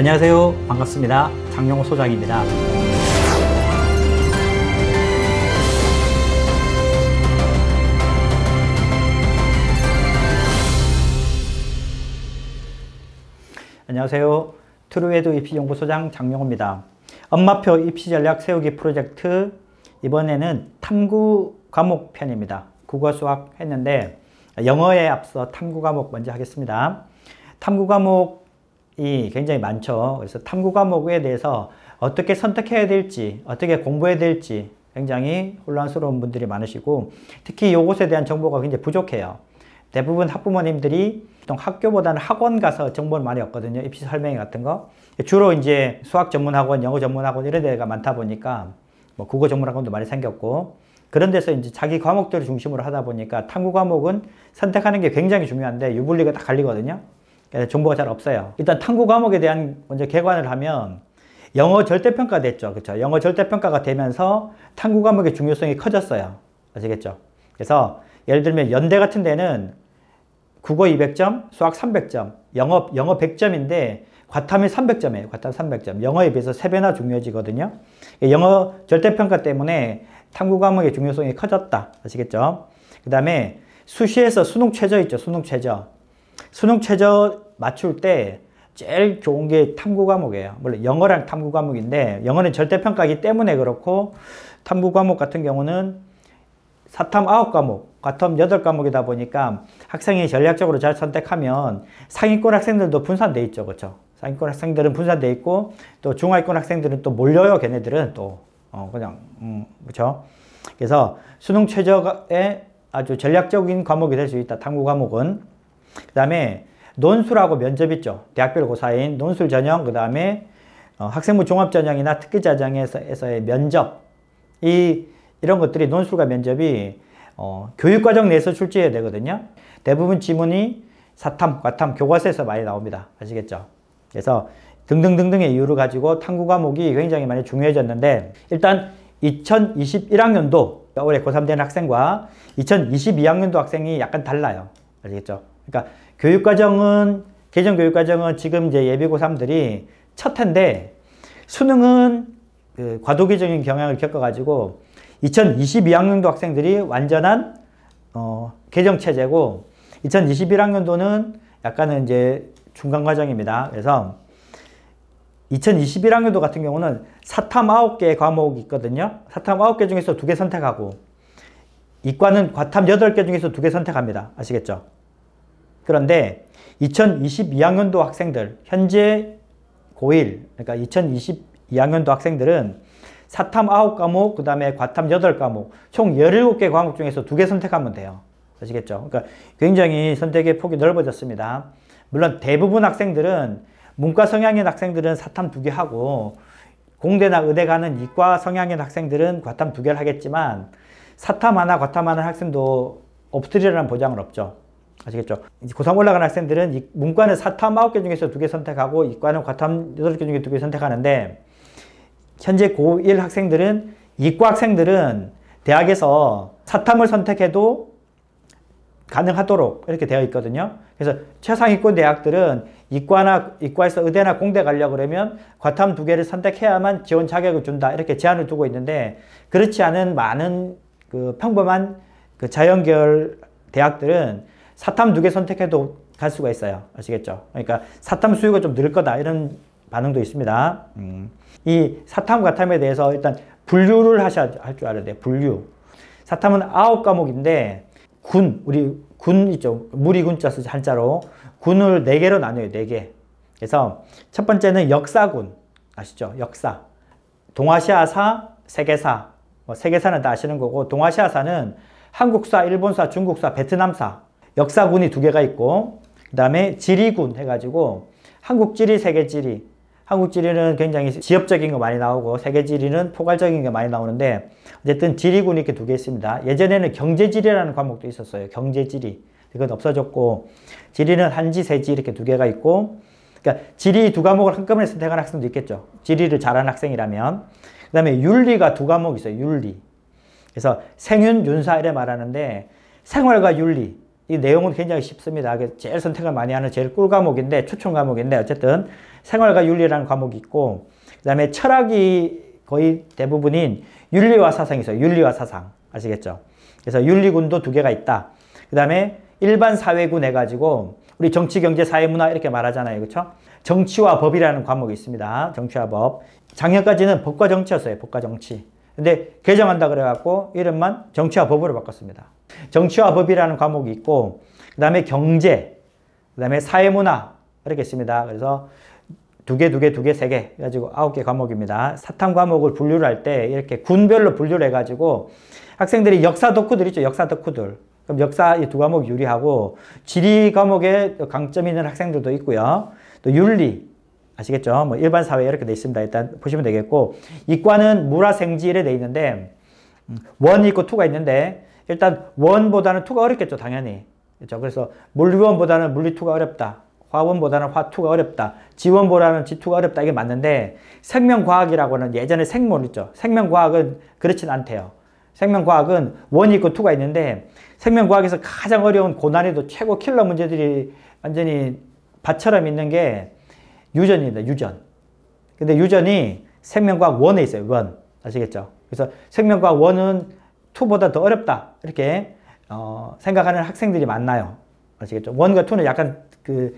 안녕하세요. 반갑습니다. 장용호 소장입니다. 안녕하세요. 트루에듀 입시연구소장 장용호입니다. 엄마표 입시전략 세우기 프로젝트, 이번에는 탐구 과목 편입니다. 국어, 수학 했는데 영어에 앞서 탐구 과목 먼저 하겠습니다. 탐구 과목이 굉장히 많죠. 그래서 탐구 과목에 대해서 어떻게 선택해야 될지, 어떻게 공부해야 될지 굉장히 혼란스러운 분들이 많으시고, 특히 이것에 대한 정보가 굉장히 부족해요. 대부분 학부모님들이 보통 학교보다는 학원 가서 정보를 많이 얻거든요. 입시 설명회 같은 거. 주로 이제 수학 전문학원, 영어 전문학원 이런 데가 많다 보니까 뭐 국어 전문학원도 많이 생겼고, 그런 데서 이제 자기 과목들을 중심으로 하다 보니까 탐구 과목은 선택하는 게 굉장히 중요한데 유불리가 딱 갈리거든요. 그래서 정보가 잘 없어요. 일단 탐구 과목에 대한 먼저 개관을 하면 영어 절대평가 됐죠. 그렇죠? 영어 절대평가가 되면서 탐구 과목의 중요성이 커졌어요. 아시겠죠? 그래서 예를 들면 연대 같은 데는 국어 200점, 수학 300점, 영어 100점인데 과탐이 300점이에요. 과탐 300점. 영어에 비해서 3배나 중요해지거든요. 영어 절대평가 때문에 탐구 과목의 중요성이 커졌다. 아시겠죠? 그 다음에 수시에서 수능 최저 있죠. 수능 최저. 수능 최저 맞출 때 제일 좋은 게 탐구 과목이에요. 물론 영어랑 탐구 과목인데 영어는 절대평가이기 때문에 그렇고, 탐구 과목 같은 경우는 사탐 9과목, 과탐 8과목이다 보니까 학생이 전략적으로 잘 선택하면 상위권 학생들도 분산돼 있죠. 그렇죠? 상위권 학생들은 분산돼 있고, 또 중하위권 학생들은 또 몰려요. 걔네들은 또 그렇죠? 그래서 수능 최저에 아주 전략적인 과목이 될 수 있다. 탐구 과목은. 그 다음에 논술하고 면접 있죠. 대학별 고사인 논술 전형, 그 다음에 학생부 종합 전형이나 특기 전형에서의 면접, 이런 것들이, 논술과 면접이 교육과정 내에서 출제해야 되거든요. 대부분 지문이 사탐, 과탐, 교과서에서 많이 나옵니다. 아시겠죠? 그래서 등등등등의 이유를 가지고 탐구 과목이 굉장히 많이 중요해졌는데, 일단 2021학년도 올해 고3 된 학생과 2022학년도 학생이 약간 달라요. 아시겠죠? 그러니까 교육과정은, 개정교육과정은 지금 이제 예비 고3들이 첫 해인데, 수능은 그 과도기적인 경향을 겪어가지고 2022학년도 학생들이 완전한 개정체제고, 2021학년도는 약간은 이제 중간과정입니다. 그래서 2021학년도 같은 경우는 사탐 9개 과목이 있거든요. 사탐 9개 중에서 2개 선택하고, 이과는 과탐 8개 중에서 2개 선택합니다. 아시겠죠? 그런데 2022학년도 학생들, 현재 고1, 그러니까 2022학년도 학생들은 사탐 9과목, 그 다음에 과탐 8과목, 총 17개 과목 중에서 2개 선택하면 돼요. 아시겠죠? 그러니까 굉장히 선택의 폭이 넓어졌습니다. 물론 대부분 학생들은, 문과 성향인 학생들은 사탐 2개 하고, 공대나 의대 가는 이과 성향인 학생들은 과탐 2개를 하겠지만, 사탐 하나, 과탐 하나 학생도 없으리라는 보장은 없죠. 아시겠죠? 이제 고3 올라가는 학생들은 문과는 사탐 9개 중에서 2개 선택하고, 이과는 과탐 8개 중에 2개 선택하는데, 현재 고1 학생들은, 이과 학생들은 대학에서 사탐을 선택해도 가능하도록 이렇게 되어 있거든요. 그래서 최상위권 대학들은 이과에서 의대나 공대 가려고 그러면 과탐 2개를 선택해야만 지원 자격을 준다, 이렇게 제한을 두고 있는데, 그렇지 않은 많은 그 평범한 그 자연계열 대학들은 사탐 2개 선택해도 갈 수가 있어요. 아시겠죠? 그러니까 사탐 수요가 좀 늘 거다, 이런 반응도 있습니다. 이 사탐, 과탐에 대해서 일단 분류를 할 줄 알아야 돼요. 분류. 사탐은 9과목인데, 우리 군 있죠. 무리군자 쓰죠. 한자로. 군을 4개로 나눠요. 4개. 그래서 첫 번째는 역사군. 아시죠? 역사. 동아시아사, 세계사. 세계사는 다 아시는 거고, 동아시아사는 한국사, 일본사, 중국사, 베트남사. 역사군이 2개가 있고, 그 다음에 지리군 해가지고 한국지리, 세계지리. 한국지리는 굉장히 지역적인 거 많이 나오고, 세계지리는 포괄적인 게 많이 나오는데, 어쨌든 지리군이 이렇게 2개 있습니다. 예전에는 경제지리라는 과목도 있었어요. 경제지리. 이건 없어졌고, 지리는 한지, 세지 이렇게 2개가 있고, 그러니까 지리 2과목을 한꺼번에 선택하는 학생도 있겠죠. 지리를 잘하는 학생이라면. 그 다음에 윤리가 2과목이 있어요. 윤리. 그래서 생윤, 윤사 이래 말하는데, 생활과 윤리, 이 내용은 굉장히 쉽습니다. 제일 선택을 많이 하는 제일 꿀 과목인데, 추천 과목인데, 어쨌든 생활과 윤리라는 과목이 있고, 그 다음에 철학이 거의 대부분인 윤리와 사상이 있어요. 윤리와 사상. 아시겠죠? 그래서 윤리군도 2개가 있다. 그 다음에 일반 사회군 해가지고, 우리 정치, 경제, 사회, 문화 이렇게 말하잖아요. 그렇죠? 정치와 법이라는 과목이 있습니다. 정치와 법. 작년까지는 법과 정치였어요. 법과 정치. 근데 개정한다 그래갖고 이름만 정치와 법으로 바꿨습니다. 정치와 법이라는 과목이 있고, 그 다음에 경제, 그 다음에 사회문화 이렇게 있습니다. 그래서 2개, 3개 해가지고 9개 과목입니다. 사탐 과목을 분류를 할 때 이렇게 군별로 분류를 해가지고 학생들이 역사 덕후들 있죠. 역사 덕후들. 그럼 역사 이 2과목 유리하고, 지리 과목에 강점 있는 학생들도 있고요. 또 윤리, 아시겠죠? 뭐 일반 사회 이렇게 돼 있습니다. 일단 보시면 되겠고, 이과는 물화생지 이래 돼 있는데 1이 있고 2가 있는데, 일단 1보다는 2가 어렵겠죠, 당연히. 그렇죠? 그래서 물리원보다는 물리2가 어렵다. 화원보다는 화2가 어렵다. 지원보다는 지2가 어렵다. 이게 맞는데, 생명과학이라고는 예전에 생물 있죠. 생명과학은 그렇진 않대요. 생명과학은 1이 있고 2가 있는데, 생명과학에서 가장 어려운 고난이도 최고 킬러 문제들이 완전히 밭처럼 있는 게 유전입니다. 유전. 근데 유전이 생명과학 1에 있어요. 1. 아시겠죠? 그래서 생명과학 1은 2보다 더 어렵다. 이렇게 생각하는 학생들이 많나요? 아시겠죠? 1과 2는 약간 그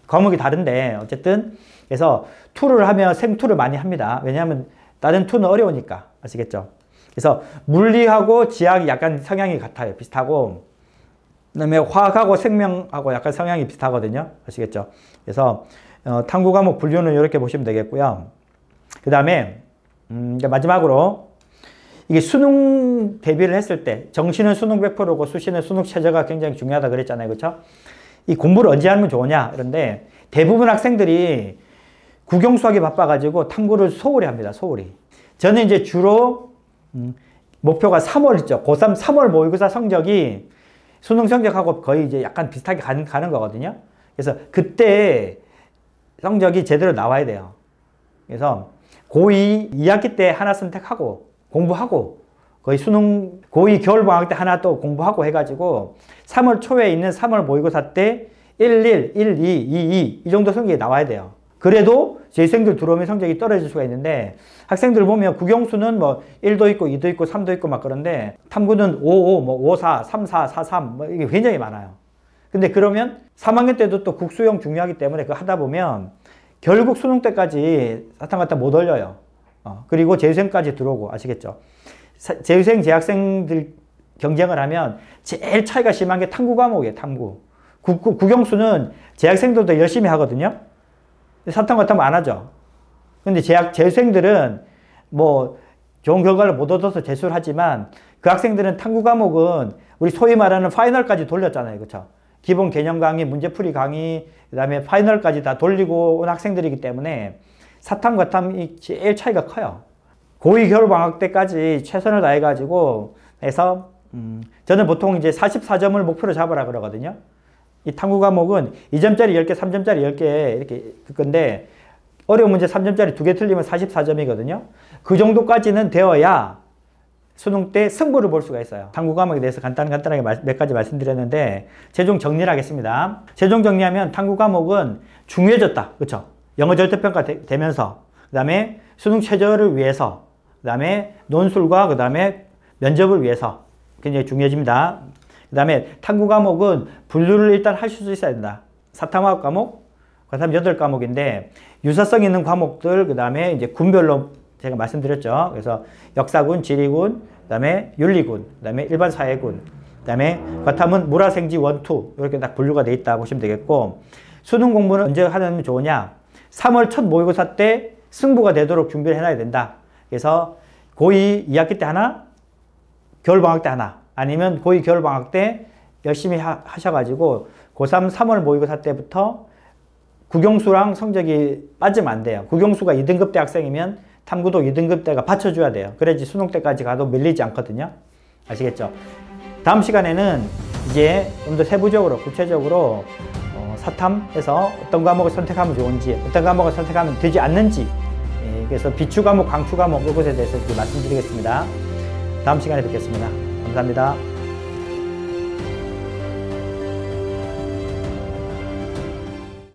과목이 다른데, 어쨌든 그래서 2를 하면 생2를 많이 합니다. 왜냐하면 다른 2는 어려우니까. 아시겠죠? 그래서 물리하고 지학이 약간 성향이 같아요. 비슷하고, 그 다음에 화학하고 생명하고 약간 성향이 비슷하거든요. 아시겠죠? 그래서 탐구 과목 분류는 이렇게 보시면 되겠고요. 그 다음에 마지막으로 이게 수능 대비를 했을 때, 정시는 수능 100%고 수시는 수능 최저가 굉장히 중요하다 그랬잖아요. 그렇죠? 이 공부를 언제 하면 좋으냐? 그런데 대부분 학생들이 국영수학이 바빠가지고 탐구를 소홀히 합니다. 소홀히. 저는 이제 주로 목표가 3월 있죠. 고3 3월 모의고사 성적이 수능 성적하고 거의 이제 약간 비슷하게 가는 거거든요. 그래서 그때 성적이 제대로 나와야 돼요. 그래서 고2 2학기 때 하나 선택하고 공부하고, 거의 수능 고2 겨울방학 때 하나 또 공부하고 해가지고 3월 초에 있는 3월 모의고사 때 11, 12, 22 이 정도 성적이 나와야 돼요. 그래도 재생들 들어오면 성적이 떨어질 수가 있는데, 학생들 보면 국영수는 뭐 1도 있고 2도 있고 3도 있고 막 그런데, 탐구는 55, 뭐 54, 34, 43 뭐 이게 굉장히 많아요. 근데 그러면 3학년 때도 또 국수형 중요하기 때문에 그거 하다 보면 결국 수능 때까지 사탕 갖다 못 올려요. 그리고 재수생까지 들어오고. 아시겠죠? 재수생, 재학생들 경쟁을 하면 제일 차이가 심한 게 탐구 과목이에요. 탐구. 국영수는 재학생들도 열심히 하거든요. 사탕 같으면 안 하죠. 근데 재수생들은 뭐 좋은 결과를 못 얻어서 재수를 하지만, 그 학생들은 탐구 과목은 우리 소위 말하는 파이널까지 돌렸잖아요. 그렇죠? 기본 개념 강의, 문제풀이 강의, 그 다음에 파이널까지 다 돌리고 온 학생들이기 때문에 사탐, 과탐이 제일 차이가 커요. 고2 겨울방학 때까지 최선을 다해가지고 해서, 저는 보통 이제 44점을 목표로 잡으라 그러거든요. 이 탐구 과목은 2점짜리 10개, 3점짜리 10개 이렇게 그 건데, 어려운 문제 3점짜리 2개 틀리면 44점이거든요. 그 정도까지는 되어야 수능 때 승부를 볼 수가 있어요. 탐구 과목에 대해서 간단하게 몇 가지 말씀드렸는데, 최종 정리를 하겠습니다. 최종 정리하면 탐구 과목은 중요해졌다. 그렇죠? 영어 절대평가 되면서, 그 다음에 수능 최저를 위해서, 그 다음에 논술과 그 다음에 면접을 위해서 굉장히 중요해집니다. 그 다음에 탐구 과목은 분류를 일단 할 수 있어야 된다. 사탐화학 과목, 과탐 8과목인데, 유사성 있는 과목들, 그 다음에 이제 군별로 제가 말씀드렸죠. 그래서 역사군, 지리군, 그 다음에 윤리군, 그 다음에 일반 사회군, 그 다음에 과탐은 물화생지 1, 2 이렇게 딱 분류가 돼 있다 보시면 되겠고, 수능 공부는 언제 하면 좋으냐? 3월 첫 모의고사 때 승부가 되도록 준비를 해놔야 된다. 그래서 고2 2학기 때 하나, 겨울방학 때 하나, 아니면 고2 겨울방학 때 열심히 하셔가지고 고3 3월 모의고사 때부터 국영수랑 성적이 빠지면 안 돼요. 국영수가 2등급 대 학생이면 탐구도 2등급 대가 받쳐줘야 돼요. 그래야지 수능 때까지 가도 밀리지 않거든요. 아시겠죠? 다음 시간에는 이제 좀 더 세부적으로, 구체적으로 사탐에서 어떤 과목을 선택하면 좋은지, 어떤 과목을 선택하면 되지 않는지, 그래서 비추 과목, 강추 과목 이것에 대해서 말씀드리겠습니다. 다음 시간에 뵙겠습니다. 감사합니다.